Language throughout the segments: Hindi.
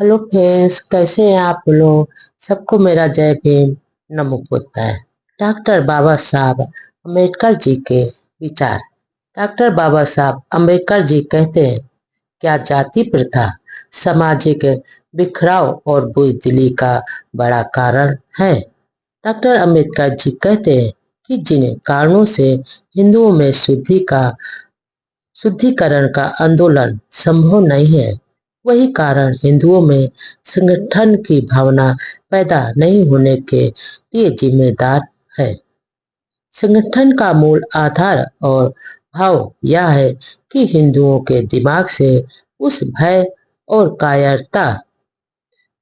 हेलो फ्रेंड्स, कैसे हैं आप लोग। सबको मेरा जय भीम, नमो बुद्धाय। डॉक्टर बाबा साहब अम्बेडकर जी के विचार। डॉक्टर बाबा साहब अम्बेडकर जी कहते हैं, क्या जाति प्रथा सामाजिक बिखराव और बुजदिली का बड़ा कारण है। डॉक्टर अम्बेडकर जी कहते हैं कि जिन कारणों से हिंदुओं में शुद्धिकरण का आंदोलन संभव नहीं है, वही कारण हिंदुओं में संगठन की भावना पैदा नहीं होने के लिए जिम्मेदार है। संगठन का मूल आधार और भाव यह है कि हिंदुओं के दिमाग से उस भय और कायरता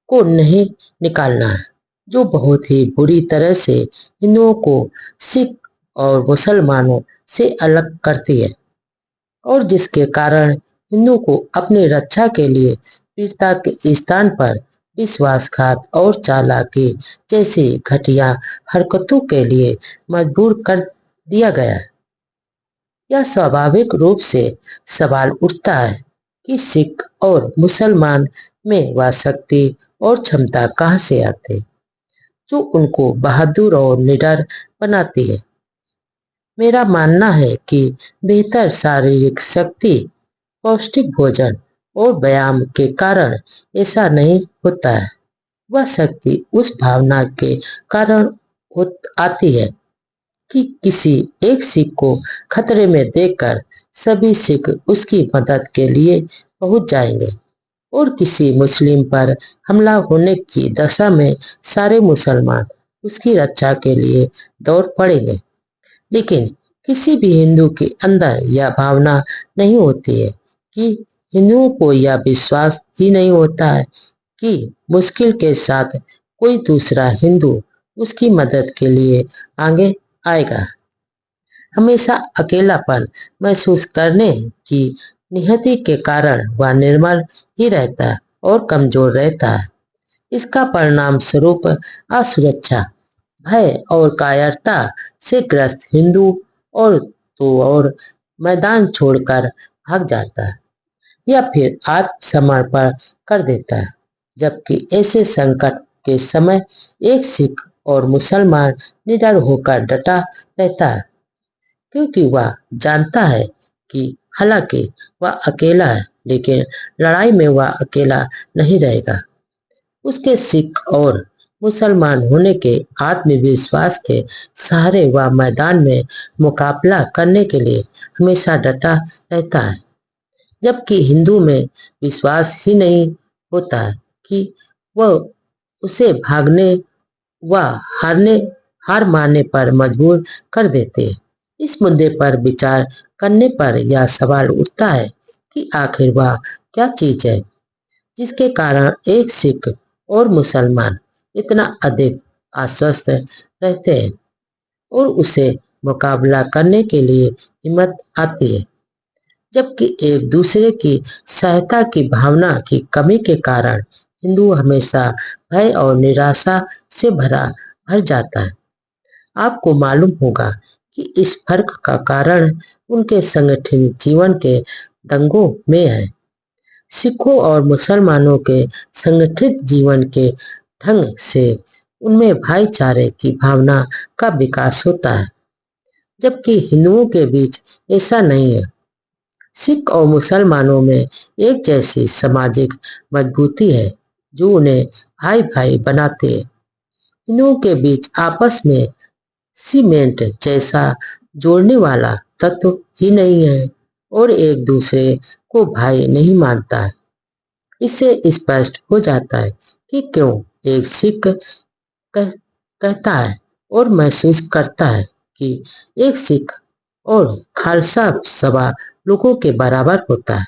को नहीं निकालना है जो बहुत ही बुरी तरह से हिंदुओं को सिख और मुसलमानों से अलग करती है, और जिसके कारण हिंदू को अपनी रक्षा के लिए वीरता के स्थान पर विश्वासघात और चालाकी जैसी घटिया हरकतों के लिए मजबूर कर दिया गया है। यह स्वाभाविक रूप से सवाल उठता है कि सिख और मुसलमान में वह शक्ति और क्षमता कहाँ से आती जो उनको बहादुर और निडर बनाती है। मेरा मानना है कि बेहतर शारीरिक शक्ति, पौष्टिक भोजन और व्यायाम के कारण ऐसा नहीं होता है। वह शक्ति उस भावना के कारण आती है कि किसी एक सिख को खतरे में देखकर सभी सिख उसकी मदद के लिए पहुंच जाएंगे, और किसी मुस्लिम पर हमला होने की दशा में सारे मुसलमान उसकी रक्षा के लिए दौड़ पड़ेंगे। लेकिन किसी भी हिंदू के अंदर यह भावना नहीं होती है कि हिंदुओं को यह विश्वास ही नहीं होता है कि मुश्किल के साथ कोई दूसरा हिंदू उसकी मदद के लिए आगे आएगा। हमेशा अकेलापन महसूस करने की नियति के कारण वह निर्मल ही रहता है और कमजोर रहता है। इसका परिणाम स्वरूप असुरक्षा, भय और कायरता से ग्रस्त हिंदू और मैदान छोड़कर भाग जाता है या फिर आत्मसमर्पण कर देता है। जबकि ऐसे संकट के समय एक सिख और मुसलमान निडर होकर डटा रहता है, क्योंकि वह जानता है कि हालांकि वह अकेला है, लेकिन लड़ाई में वह अकेला नहीं रहेगा। उसके सिख और मुसलमान होने के आत्मविश्वास के सहारे वह मैदान में मुकाबला करने के लिए हमेशा डटा रहता है। जबकि हिंदू में विश्वास ही नहीं होता है कि वह उसे भागने व हारने हार मानने पर मजबूर कर देते हैं। इस मुद्दे पर विचार करने पर यह सवाल उठता है कि आखिर वह क्या चीज है जिसके कारण एक सिख और मुसलमान इतना अधिक आश्वस्त रहते हैं और उसे मुकाबला करने के लिए हिम्मत आती है, जबकि एक दूसरे की सहायता की भावना की कमी के कारण हिंदू हमेशा भय और निराशा से भर जाता है। आपको मालूम होगा कि इस फर्क का कारण उनके संगठित जीवन के दंगों में है। सिखों और मुसलमानों के संगठित जीवन के ढंग से उनमें भाईचारे की भावना का विकास होता है, जबकि हिंदुओं के बीच ऐसा नहीं है। सिख और मुसलमानों में एक जैसी सामाजिक मजबूती है जो उन्हें भाई भाई बनाते हैं। हिंदुओं के बीच आपस में सीमेंट जैसा जोड़ने वाला तत्व ही नहीं है और एक दूसरे को भाई नहीं मानता है। इससे स्पष्ट हो जाता है कि क्यों एक सिख कह, कहता है और महसूस करता है कि एक सिख और खालसा सभा लोगों के बराबर होता है।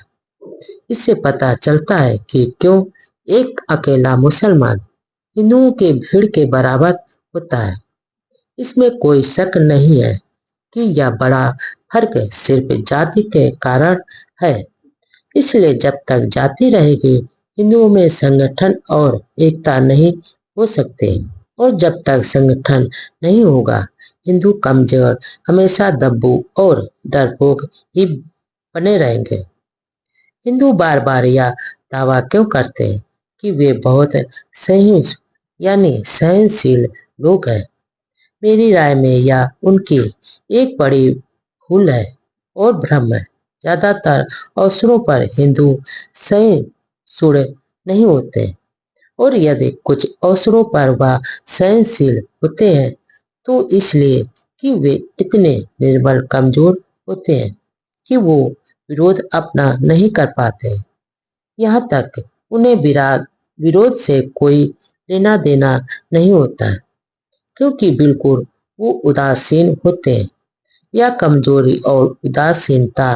इससे पता चलता है कि क्यों एक अकेला मुसलमान हिंदुओं के भीड़ के बराबर होता है। इसमें कोई शक नहीं है कि यह बड़ा फर्क सिर्फ जाति के कारण है। इसलिए जब तक जाति रहेगी, हिंदुओं में संगठन और एकता नहीं हो सकते, और जब तक संगठन नहीं होगा, हिंदू कमजोर, हमेशा दब्बू और डरपोक ही बने रहेंगे। हिंदू बार बार यह दावा क्यों करते हैं कि वे बहुत सहिष्णु यानी सहनशील लोग हैं। मेरी राय में यह उनकी एक बड़ी भूल है और भ्रम है। ज्यादातर अवसरों पर हिंदू सहिष्णु नहीं होते और यदि कुछ अवसरों पर वह सहनशील होते हैं तो इसलिए कि वे इतने निर्बल कमजोर होते हैं कि वो विरोध अपना नहीं कर पाते। यहाँ तक उन्हें विरोध से कोई लेना देना नहीं होता क्योंकि बिल्कुल वो उदासीन होते हैं। यह कमजोरी और उदासीनता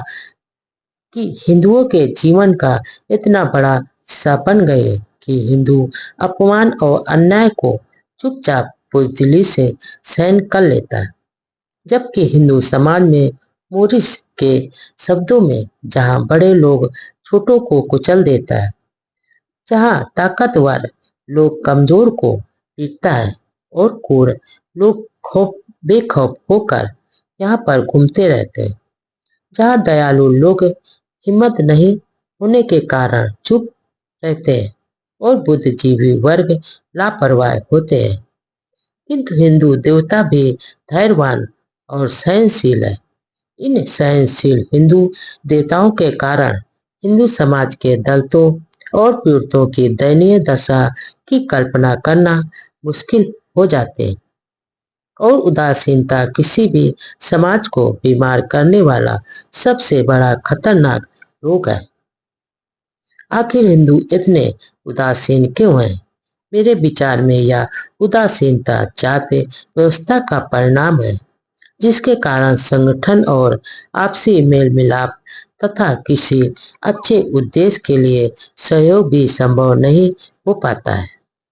कि हिंदुओं के जीवन का इतना बड़ा हिस्सा बन गए कि हिंदू अपमान और अन्याय को चुपचाप बुजदिली से सहन कर लेता है। जबकि हिंदू समाज में मोरिस के शब्दों में जहाँ बड़े लोग छोटों को कुचल देता है, जहाँ ताकतवर लोग कमजोर को पीटता है और क्रूर लोग बेखौफ होकर यहाँ पर घूमते रहते हैं, जहाँ दयालु लोग हिम्मत नहीं होने के कारण चुप रहते हैं और बुद्धिजीवी वर्ग लापरवाह होते हैं। किंतु हिंदू देवता भी धैर्यवान और सहनशील है। इन सहनशील हिंदू देवताओं के कारण हिंदू समाज के दलितों और पीड़ितों की दयनीय दशा की कल्पना करना मुश्किल हो जाते हैं और उदासीनता किसी भी समाज को बीमार करने वाला सबसे बड़ा खतरनाक रोग है। आखिर हिंदू इतने उदासीन क्यों हैं? मेरे विचार में यह उदासीनता जाति व्यवस्था का परिणाम है जिसके कारण संगठन और आपसी मेल मिलाप तथा किसी अच्छे उद्देश्य के लिए सहयोग भी संभव नहीं हो पाता है।